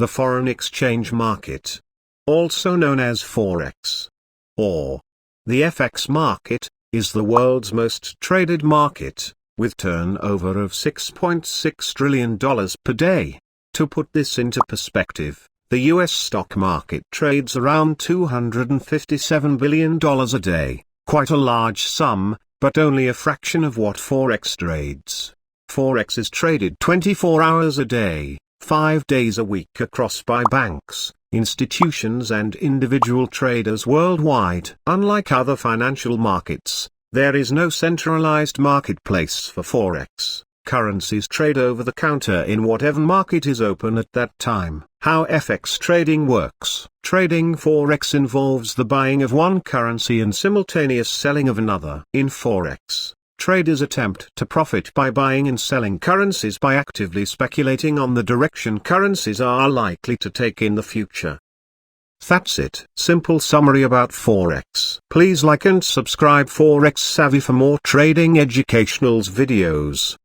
the foreign exchange market, also known as Forex, or the FX market, is the world's most traded market, with turnover of $6.6 trillion per day. To put this into perspective, the US stock market trades around $257 billion a day, quite a large sum, but only a fraction of what Forex trades. Forex is traded 24 hours a day, 5 days a week across by banks, institutions and individual traders worldwide. Unlike other financial markets, there is no centralized marketplace for Forex. Currencies trade over the counter in whatever market is open at that time. How FX trading works. Trading Forex involves the buying of one currency and simultaneous selling of another. In Forex, traders attempt to profit by buying and selling currencies by actively speculating on the direction currencies are likely to take in the future. That's it. Simple summary about Forex. Please like and subscribe Forex Savvy for more trading educational videos.